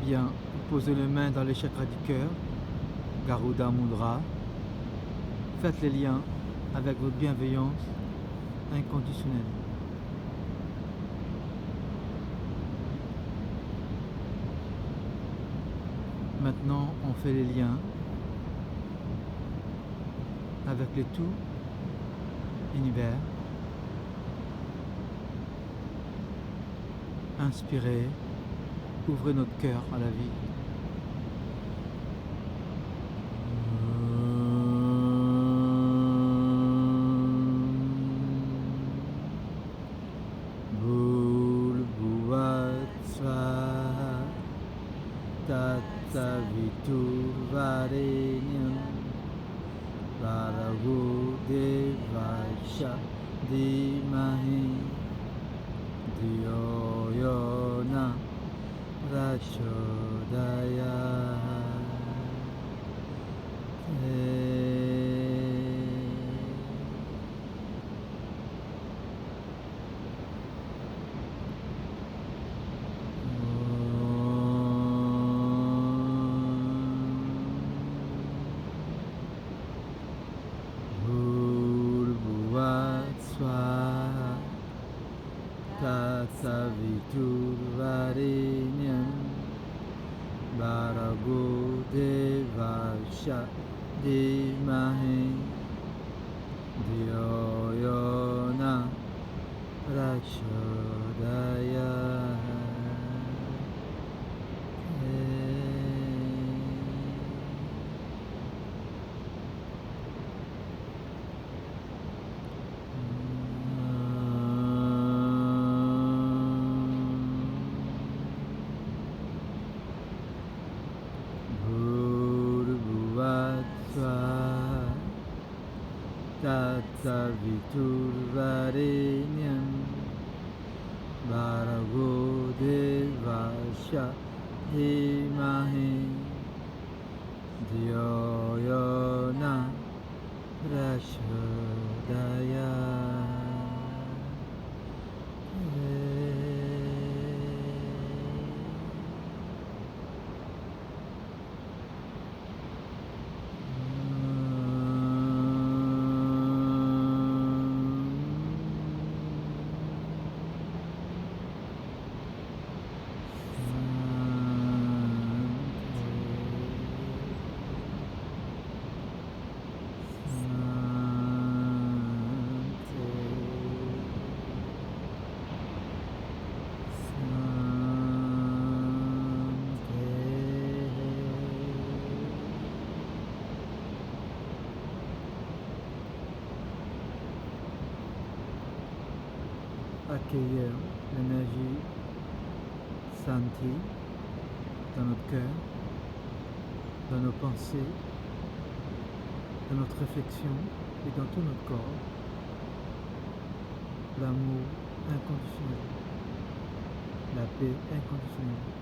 Bien, posez les mains dans les chakras du cœur, Garuda Mudra. Faites les liens avec votre bienveillance inconditionnelle. Maintenant, on fait les liens avec le tout univers. Inspirez, ouvrez notre cœur à la vie. Tattaviturvarenyam Bhargo Devasya Dhimahi Dhiyo Yona Tattaviturvarenyam Bhargo Devasya Dhimahi Dhiyo Yona Tattaviturvarenyam Bhargo Devasya Dhimahi Dhiyo Yona Accueillir l'énergie sentie dans notre cœur, dans nos pensées, dans notre réflexion et dans tout notre corps. L'amour inconditionnel, la paix inconditionnelle.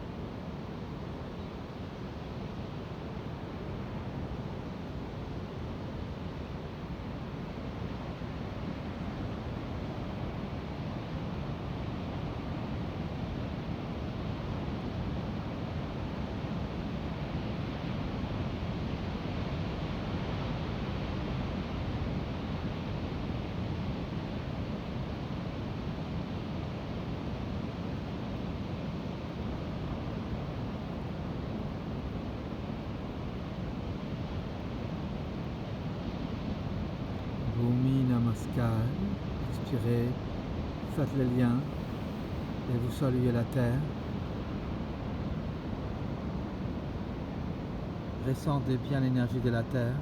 Bhumi Namaskar, expirez, faites le lien et vous saluez la terre. Ressentez bien l'énergie de la terre.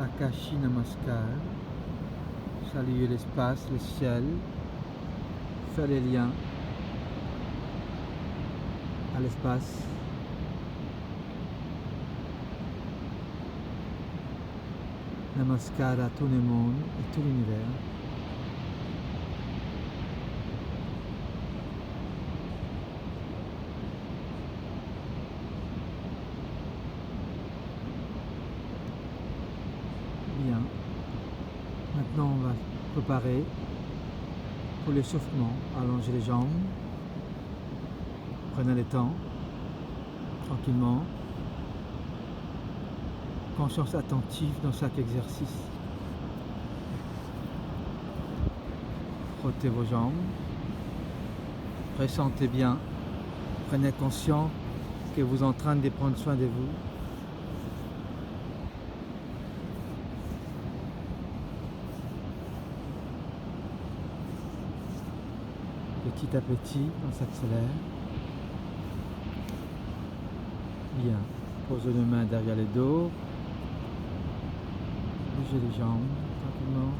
Akashi Namaskar, saluez l'espace, le ciel, faites les liens à l'espace. Namaskar à tout le monde et tout l'univers. Bien. Maintenant, on va préparer Pour l'échauffement, allongez les jambes. Prenez le temps, tranquillement. Conscience attentive dans chaque exercice. Frottez vos jambes. Ressentez bien. Prenez conscience que vous êtes en train de prendre soin de vous. Petit à petit, on s'accélère. Bien. Posez les mains derrière le dos. Bougez les jambes tranquillement.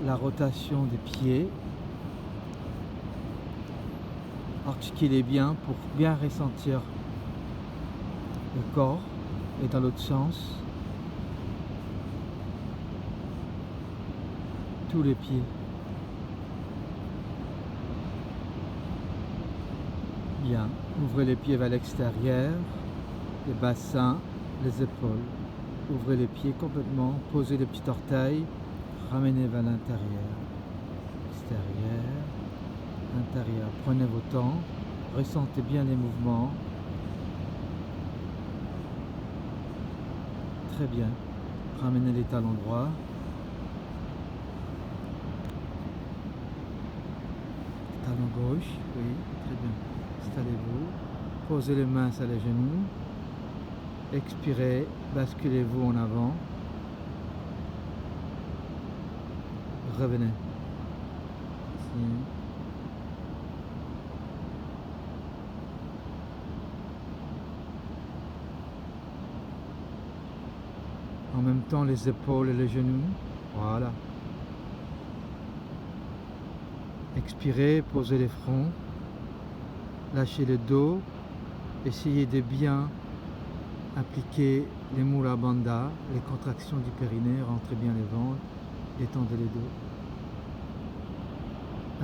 La rotation des pieds. Articulez bien pour bien ressentir le corps et dans l'autre sens. Tous les pieds. Bien. Ouvrez les pieds vers l'extérieur, les bassins, les épaules. Ouvrez les pieds complètement, posez les petits orteils, ramenez vers l'intérieur. Extérieur, intérieur. Prenez vos temps, ressentez bien les mouvements. Très bien. Ramenez les talons droits. Talon gauche, oui, très bien. Installez-vous, posez les mains sur les genoux, expirez, basculez-vous en avant, revenez. Ici. En même temps les épaules et les genoux, voilà. Expirez, posez les fronts. Lâchez le dos, essayez de bien appliquer les mula bandha, les contractions du périnée, rentrez bien les ventres, détendez les dos.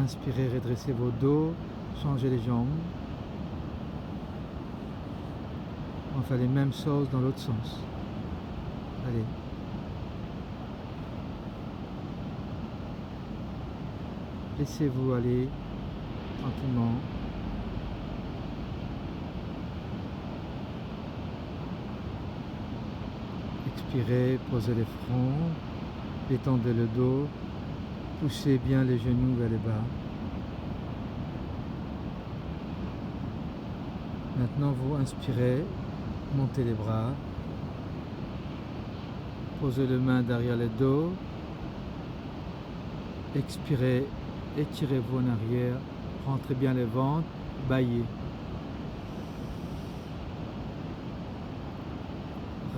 Inspirez, redressez vos dos, changez les jambes. On fait les mêmes choses dans l'autre sens. Allez. Laissez-vous aller tranquillement. Expirez, posez les fronts, détendez le dos, poussez bien les genoux vers le bas. Maintenant vous inspirez, montez les bras, posez les mains derrière le dos, expirez, étirez-vous en arrière, rentrez bien le ventre, bâillez.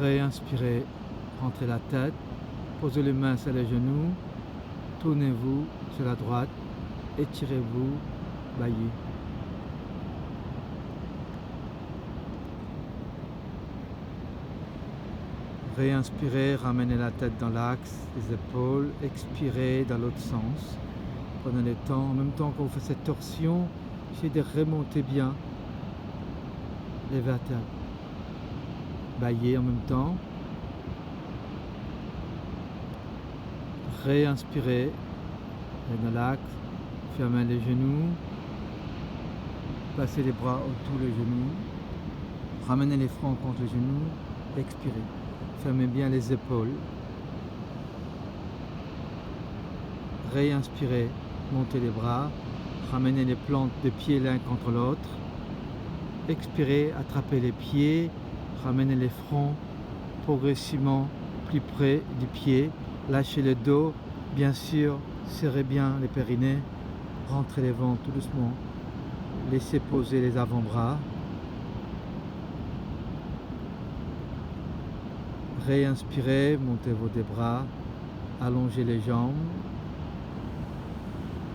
Réinspirez, rentrez la tête, posez les mains sur les genoux, tournez-vous sur la droite, étirez-vous, bâillez. Réinspirez, ramenez la tête dans l'axe, les épaules, expirez dans l'autre sens. Prenez le temps, en même temps que vous faites cette torsion, essayez de remonter bien les vertèbres. Baillez en même temps. Réinspirez. Relax. Fermez les genoux. Passez les bras autour des genoux. Ramenez les fronts contre les genoux. Expirez. Fermez bien les épaules. Réinspirez. Montez les bras. Ramenez les plantes de pieds l'un contre l'autre. Expirez. Attrapez les pieds. Ramenez les fronts progressivement plus près du pied. Lâchez le dos. Bien sûr, serrez bien les périnées. Rentrez les ventres tout doucement. Laissez poser les avant-bras. Réinspirez, montez vos deux bras. Allongez les jambes.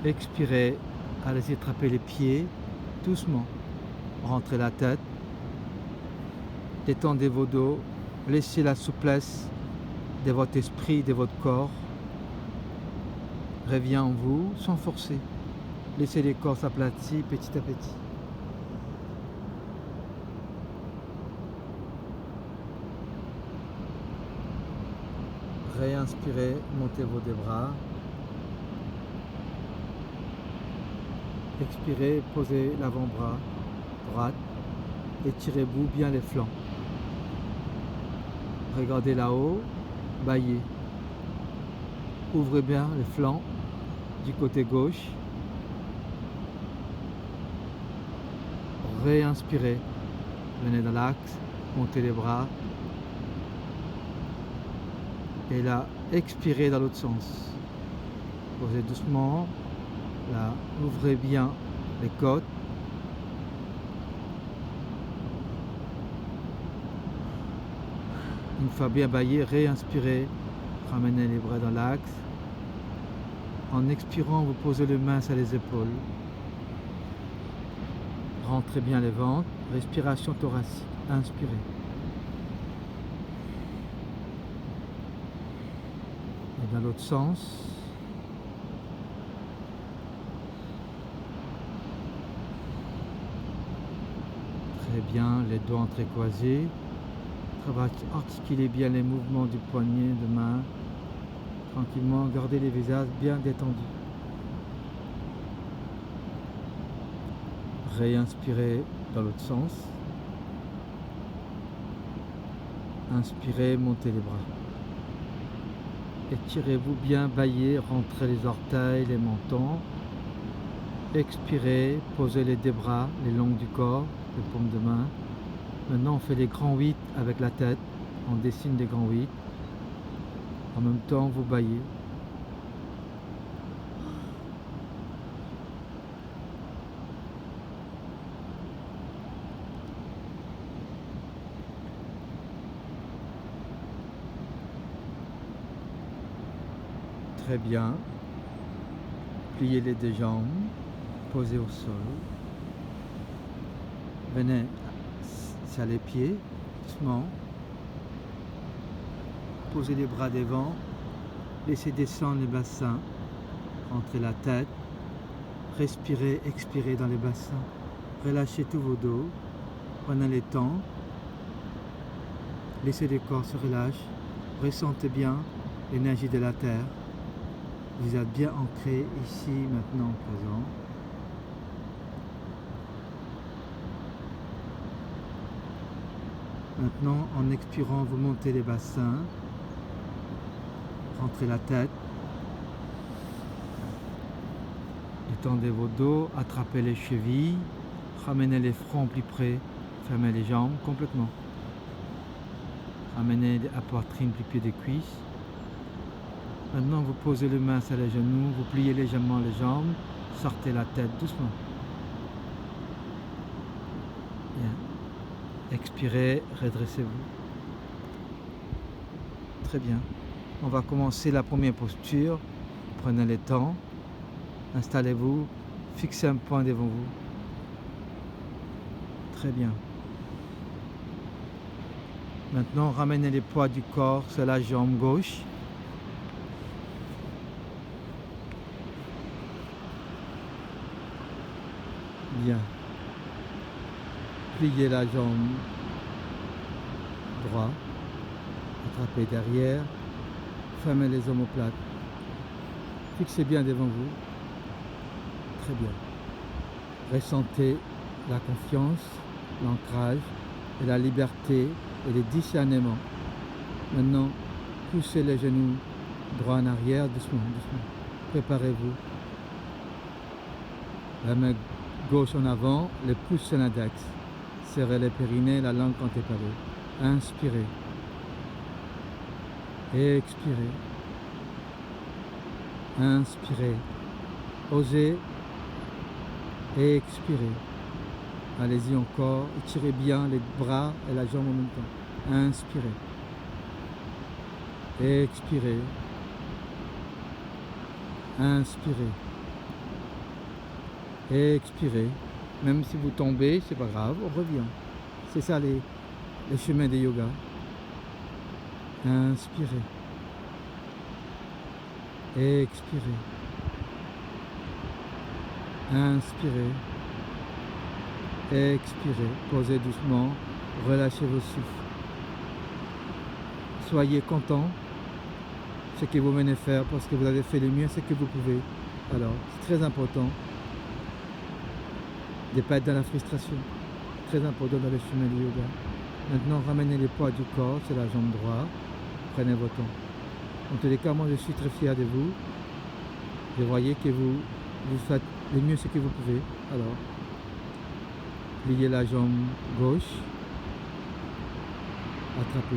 Expirez, allez-y attraper les pieds doucement. Rentrez la tête. Détendez vos dos, laissez la souplesse de votre esprit, de votre corps. Revient en vous sans forcer. Laissez les corps s'aplatir petit à petit. Réinspirez, montez vos deux bras. Expirez, posez l'avant-bras droit, étirez-vous bien les flancs. Regardez là-haut, baillez. Ouvrez bien les flancs du côté gauche. Réinspirez. Venez dans l'axe, montez les bras. Et là, expirez dans l'autre sens. Posez doucement. Là, ouvrez bien les côtes. Une fois bien baillé, réinspirez. Ramenez les bras dans l'axe. En expirant, vous posez les mains sur les épaules. Rentrez bien les ventres. Respiration thoracique. Inspirez. Et dans l'autre sens. Très bien, les doigts entrecroisés. Articulez bien les mouvements du poignet de main. Tranquillement, gardez les visages bien détendus. Réinspirez dans l'autre sens. Inspirez, montez les bras. Étirez-vous bien, baillez, rentrez les orteils, les mentons. Expirez, posez les deux bras, les longs du corps, les paumes de main. Maintenant, on fait les grands 8 avec la tête. On dessine des grands 8. En même temps, vous baillez. Très bien. Pliez les deux jambes. Posez au sol. Venez sur les pieds, doucement. Posez les bras devant. Laissez descendre les bassins. Rentrez la tête. Respirez, expirez dans les bassins. Relâchez tout vos dos. Prenez le temps. Laissez le corps se relâcher. Ressentez bien l'énergie de la terre. Vous êtes bien ancré ici, maintenant, présent. Maintenant, en expirant, vous montez les bassins. Rentrez la tête. Étendez vos dos, attrapez les chevilles. Ramenez les fronts plus près. Fermez les jambes complètement. Ramenez la poitrine plus près des cuisses. Maintenant, vous posez les mains sur les genoux, vous pliez légèrement les jambes, sortez la tête doucement. Bien. Expirez, redressez-vous. Très bien. On va commencer la première posture. Prenez le temps. Installez-vous. Fixez un point devant vous. Très bien. Maintenant, ramenez les poids du corps sur la jambe gauche. Bien. Pliez la jambe droite. Attrapez derrière. Fermez les omoplates. Fixez bien devant vous. Très bien. Ressentez la confiance, l'ancrage et la liberté et le discernement. Maintenant, poussez les genoux droit en arrière, doucement, doucement. Préparez-vous. La main gauche en avant, le pouce sur l'index. Serrez les périnées, la langue contemporaine. Inspirez. Expirez. Inspirez. Osez. Expirez. Allez-y encore. Étirez bien les bras et la jambe en même temps. Inspirez. Expirez. Inspirez. Expirez. Même si vous tombez, c'est pas grave, on revient. C'est ça les chemins de yoga. Inspirez. Expirez. Inspirez. Expirez. Posez doucement. Relâchez vos souffles. Soyez content de ce que vous venez faire parce que vous avez fait le mieux ce que vous pouvez. Alors, c'est très important. de ne pas être dans la frustration. Très important dans le chemin du yoga. Maintenant, ramenez le poids du corps sur la jambe droite. Prenez votre temps. En tous les cas, moi je suis très fier de vous. Je voyais que vous faites le mieux ce que vous pouvez. Alors, pliez la jambe gauche. Attrapez.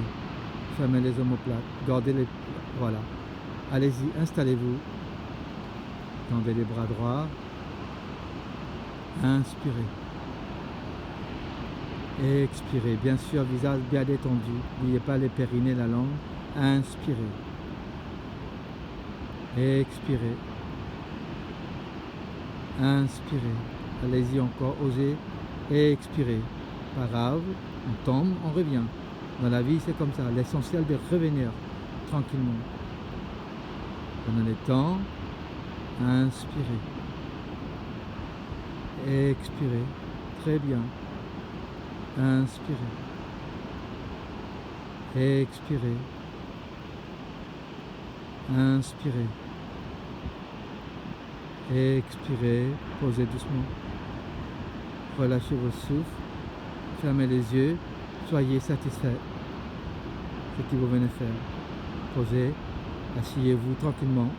Fermez les omoplates. Gardez les... Voilà. Allez-y, installez-vous. Tendez les bras droits. Inspirez. Expirez. Bien sûr, visage bien détendu. N'oubliez pas les périnées, la langue. Inspirez. Expirez. Inspirez. Allez-y encore, osez. Expirez. Pas grave, on tombe, on revient. Dans la vie, c'est comme ça. L'essentiel de revenir tranquillement. Prenez le temps. Inspirez. Expirez. Très bien. Inspirez. Expirez. Inspirez. Expirez. Posez doucement. Relâchez vos souffles. Fermez les yeux. Soyez satisfait de ce que vous venez faire. Posez. Asseyez-vous tranquillement.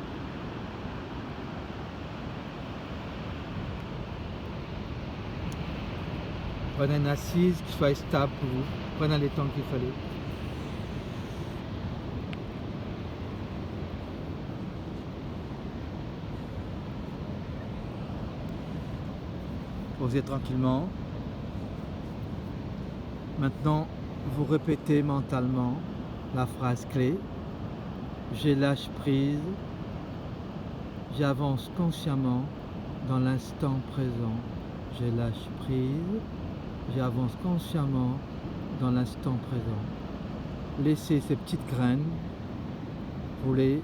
Prenez une assise qui soit stable pour vous. Prenez le temps qu'il fallait. Posez tranquillement. Maintenant, vous répétez mentalement la phrase clé. Je lâche prise. J'avance consciemment dans l'instant présent. Je lâche prise. J'avance consciemment dans l'instant présent. Laissez ces petites graines, vous les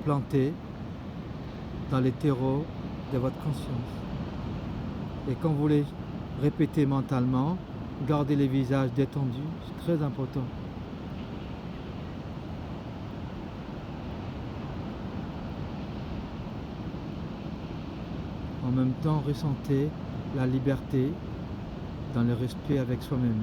plantez dans les terreaux de votre conscience. Et quand vous les répétez mentalement, gardez les visages détendus, c'est très important. En même temps, ressentez la liberté dans le respect avec soi-même.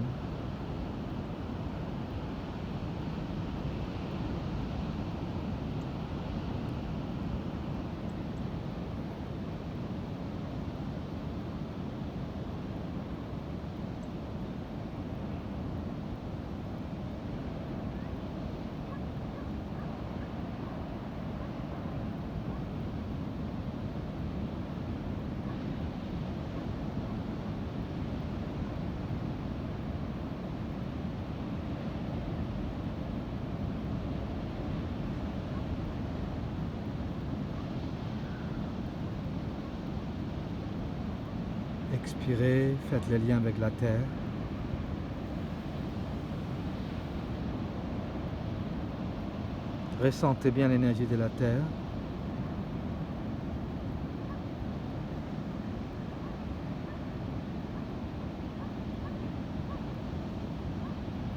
Expirez, faites le lien avec la terre. Ressentez bien l'énergie de la terre.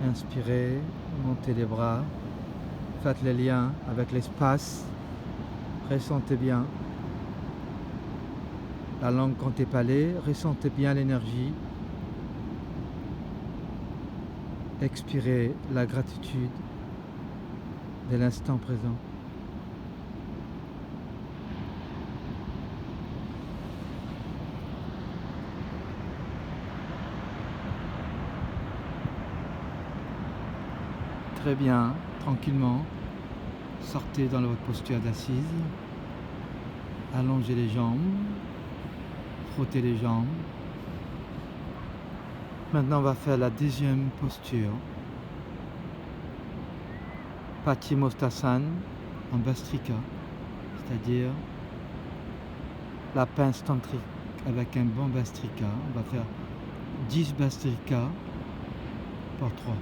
Inspirez, montez les bras. Faites le lien avec l'espace. Ressentez bien. La langue contrepalée, ressentez bien l'énergie. Expirez la gratitude de l'instant présent. Très bien, tranquillement, sortez dans votre posture d'assise. Allongez les jambes. Frottez les jambes. Maintenant, on va faire la deuxième posture. Paschimottanasana en Bhastrika, c'est-à-dire la pince tantrique avec un bon Bhastrika. On va faire 10 Bhastrika par 3.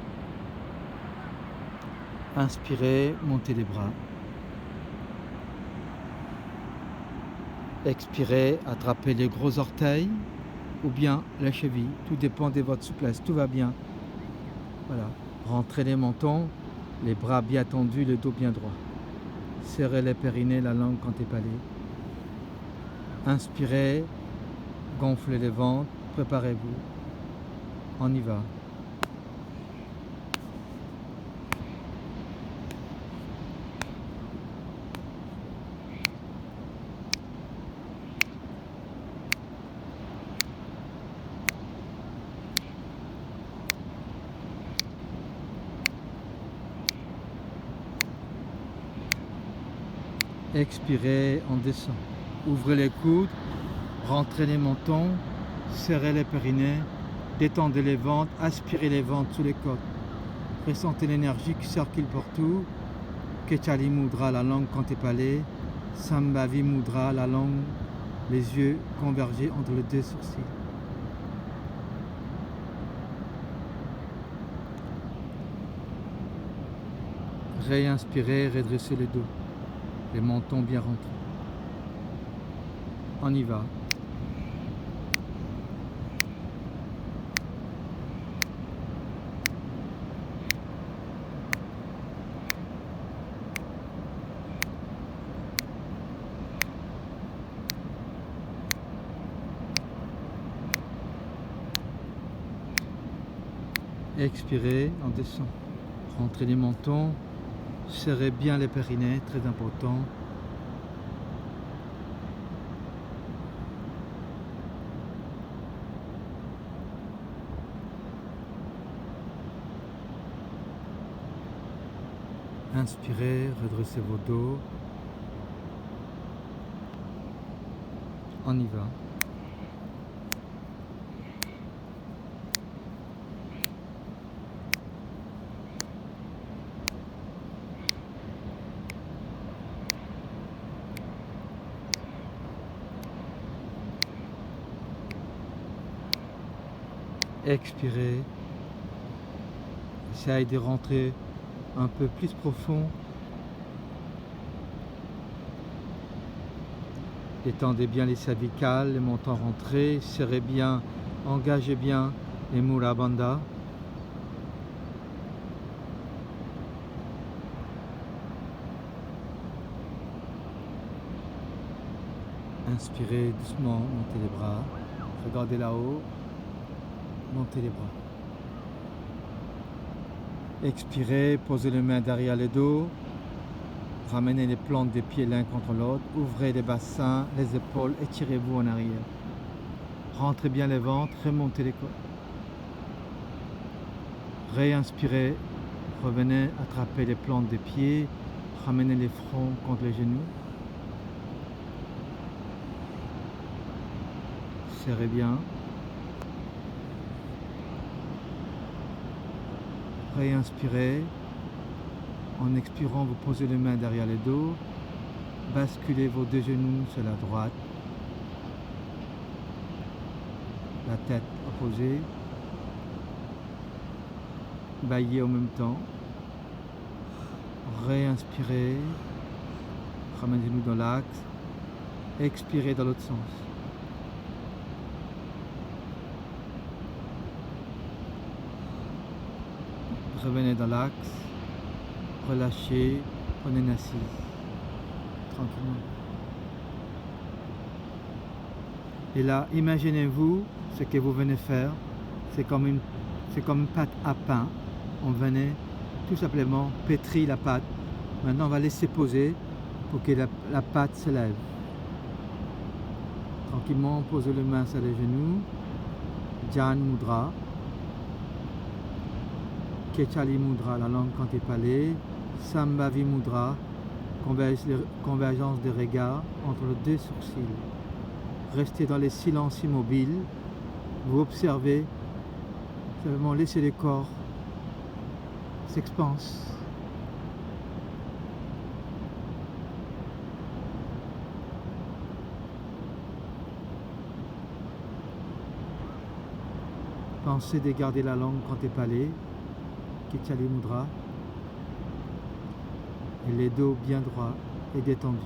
Inspirez, montez les bras. Expirez, attrapez les gros orteils ou bien la cheville. Tout dépend de votre souplesse. Tout va bien. Voilà. Rentrez les mentons, les bras bien tendus, le dos bien droit. Serrez les périnées, la langue contrepalée. Inspirez, gonflez les ventres, Préparez-vous. On y va. Expirez, on descend. Ouvrez les coudes, rentrez les mentons, serrez les périnées, détendez les ventres, aspirez les ventres sous les côtes. Ressentez l'énergie qui circule partout. Kechali Mudra, la langue contemplée. Sambhavi Mudra, la langue, les yeux convergés entre les deux sourcils. Réinspirez, redressez le dos. Les mentons bien rentrés. On y va. Expirez, on descend. Rentrez les mentons. Serrez bien les périnées, très important. Inspirez, redressez vos dos. On y va. Expirez. Essayez de rentrer un peu plus profond. Détendez bien les cervicales, les mentons rentrés. Serrez bien, engagez bien les Mula Bandha. Inspirez doucement, montez les bras. Regardez là-haut. Montez les bras. Expirez, posez les mains derrière le dos. Ramenez les plantes des pieds l'un contre l'autre. Ouvrez les bassins, les épaules, étirez-vous en arrière. Rentrez bien les ventres, remontez les côtes. Réinspirez, revenez attraper les plantes des pieds. Ramenez les fronts contre les genoux. Serrez bien. Réinspirez. En expirant, vous posez les mains derrière le dos. Basculez vos deux genoux sur la droite. La tête opposée. Baillez en même temps. Réinspirez. Ramenez-nous dans l'axe. Expirez dans l'autre sens. Revenez dans l'axe, relâchez, prenez une assise, tranquillement. Et là, imaginez-vous ce que vous venez faire, c'est comme une pâte à pain. On venait tout simplement pétrir la pâte. Maintenant, on va laisser poser pour que la pâte se lève. Tranquillement, posez les mains sur les genoux, Dhyan Mudra. Kechali Mudra, la langue contemplée. Sambhavi Mudra, convergence des regards entre les deux sourcils. Restez dans les silences immobiles. Vous observez, seulement laissez le corps s'expanse. Pensez de garder la langue contemplée. Kechali Mudra, et les dos bien droits et détendus.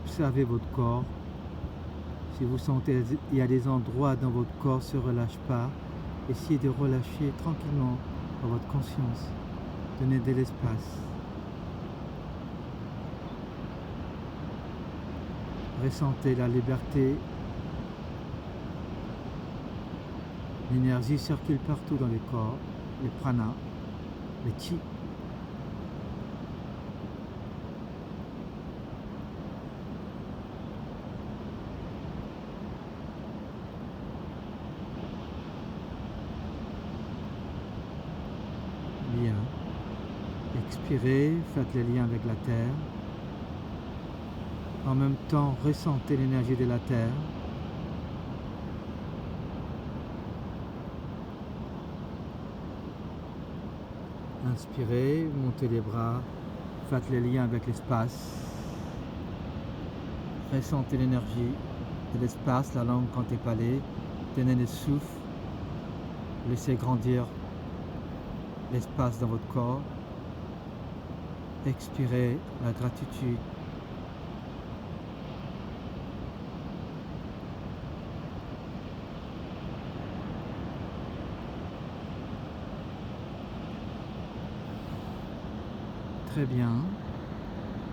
observez votre corps. Si vous sentez qu'il y a des endroits dans votre corps ne se relâchent pas, essayez de relâcher tranquillement dans votre conscience. Donnez de l'espace. Ressentez la liberté. L'énergie circule partout dans le corps, les prana, les chi. Bien. Expirez, faites les liens avec la terre. En même temps, ressentez l'énergie de la terre. Inspirez, montez les bras, faites les liens avec l'espace. Ressentez l'énergie de l'espace, la langue contrépalée. Tenez le souffle. Laissez grandir l'espace dans votre corps. Expirez la gratitude. Très bien.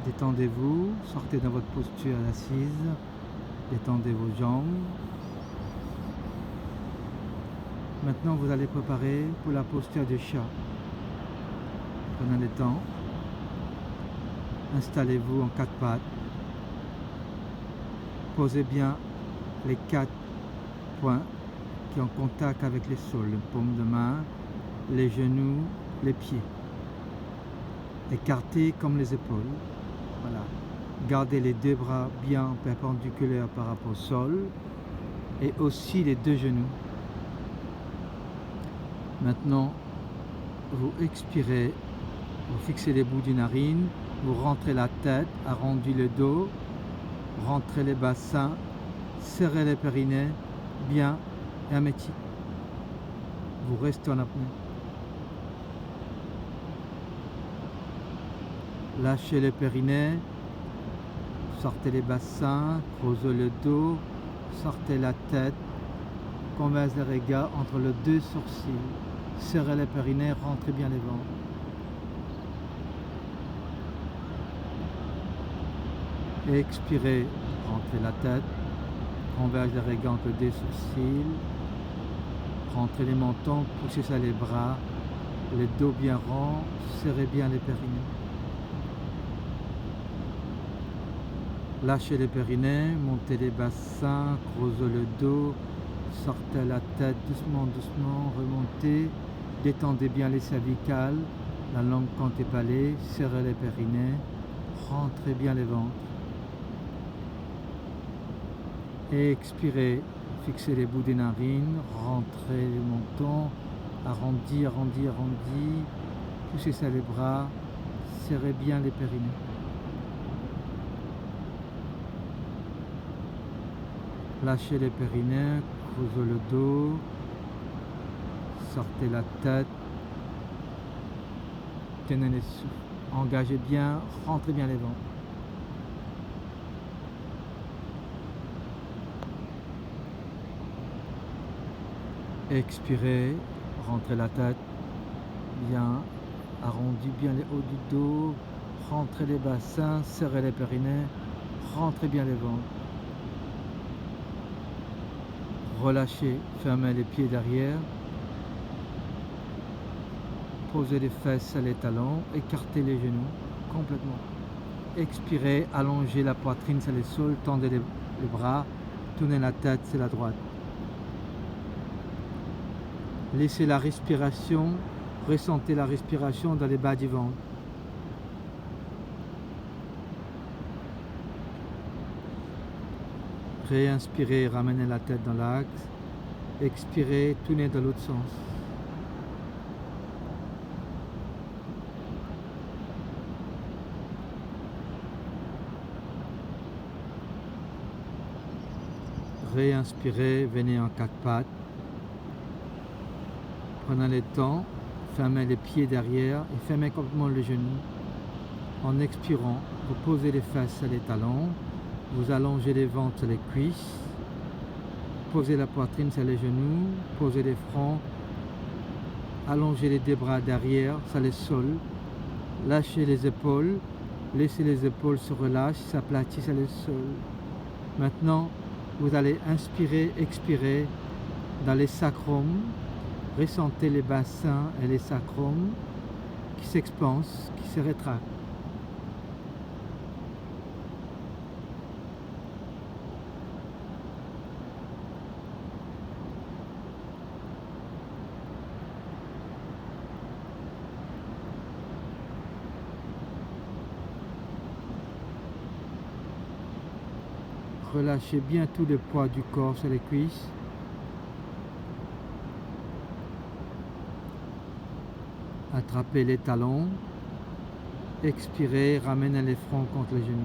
Détendez-vous, sortez dans votre posture assise, détendez vos jambes. Maintenant, vous allez préparer pour la posture du chat. Prenez le temps. Installez-vous en 4 pattes. Posez bien les 4 points qui ont contact avec les sols, les paumes de main, les genoux, les pieds. Écartez comme les épaules. Voilà. Gardez les 2 bras bien perpendiculaires par rapport au sol et aussi les 2 genoux. Maintenant, vous expirez, vous fixez les bouts des narines, vous rentrez la tête, arrondissez le dos, rentrez les bassins, serrez les périnées, bien hermétique. Vous restez en apnée. Lâchez les périnées, sortez les bassins, creusez le dos, sortez la tête, convergez les regards entre les 2 sourcils, serrez les périnées, rentrez bien les ventres. Et expirez, rentrez la tête, convergez les regards entre les 2 sourcils, rentrez les mentons, poussez ça les bras, les dos bien ronds, serrez bien les périnées. Lâchez les périnées, montez les bassins, creusez le dos, sortez la tête doucement, doucement, remontez, détendez bien les cervicales, la langue contrépalée, serrez les périnées, rentrez bien les ventres. Et expirez, fixez les bouts des narines, rentrez les mentons, arrondi, arrondi, arrondi, poussez ça les bras, serrez bien les périnées. Lâchez les périnées, creusez le dos, sortez la tête, tenez les souffles, engagez bien, rentrez bien les ventres. Expirez, rentrez la tête, bien, arrondis bien les hauts du dos, rentrez les bassins, serrez les périnées, rentrez bien les ventres. Relâchez, fermez les pieds derrière, posez les fesses à les talons, écartez les genoux complètement. Expirez, allongez la poitrine sur les sols, tendez les bras, tournez la tête, c'est la droite. Laissez la respiration, ressentez la respiration dans les bas du ventre. Réinspirez, ramenez la tête dans l'axe. Expirez, tournez dans l'autre sens. Réinspirez, venez en 4 pattes. Prenez le temps, fermez les pieds derrière et fermez complètement les genoux. En expirant, vous posez les fesses sur les talons, Vous allongez les ventres sur les cuisses. Posez la poitrine sur les genoux. Posez les fronts. Allongez les deux bras derrière sur le sol. Lâchez les épaules. Laissez les épaules se relâcher, s'aplatir sur le sol. Maintenant, vous allez inspirer, expirer dans les sacrums. Ressentez les bassins et les sacrums qui s'expansent, qui se rétractent. Relâchez bien tout le poids du corps sur les cuisses. Attrapez les talons. Expirez, ramenez les fronts contre les genoux.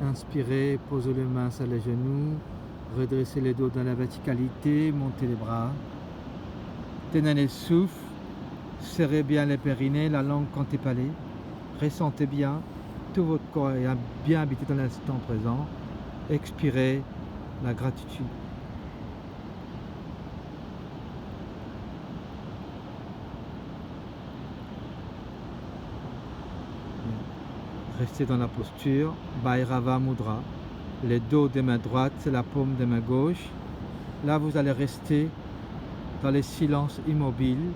Inspirez, posez les mains sur les genoux. Redressez les dos dans la verticalité, montez les bras. Tenez le souffle. Serrez bien les périnées, la langue contre les palais. Ressentez bien. Tout votre corps est bien habité dans l'instant présent. Expirez la gratitude. Restez dans la posture Bhairava Mudra. Le dos de main droite, c'est la paume de main gauche. Là, vous allez rester dans le silence immobile.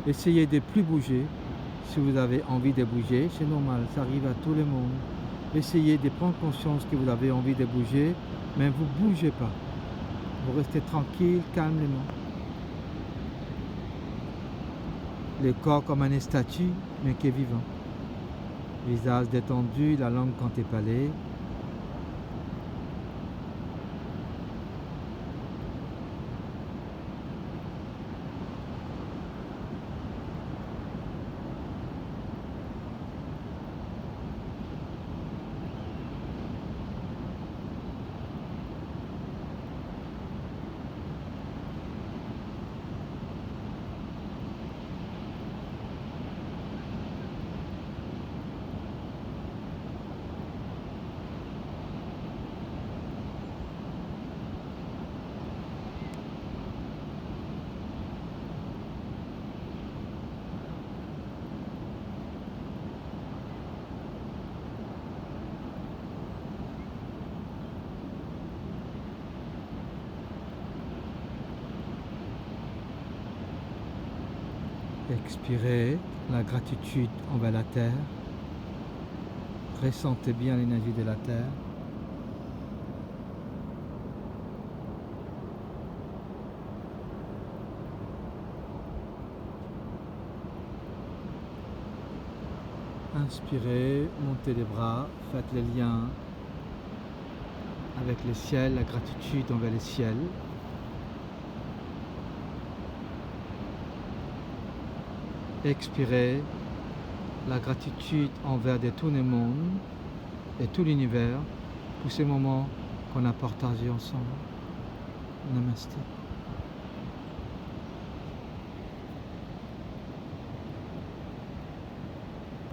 Essayez de ne plus bouger. Si vous avez envie de bouger, c'est normal, ça arrive à tout le monde. Essayez de prendre conscience que vous avez envie de bouger, mais vous ne bougez pas. Vous restez tranquille, calmement. Le corps comme une statue, mais qui est vivant. Visage détendu, la langue contre les palais. Expirez la gratitude envers la terre. Ressentez bien l'énergie de la terre. Inspirez, montez les bras, faites les liens avec le ciel, la gratitude envers le ciel. Expirez la gratitude envers tout le monde et tout l'univers pour ces moments qu'on a partagés ensemble. Namasté.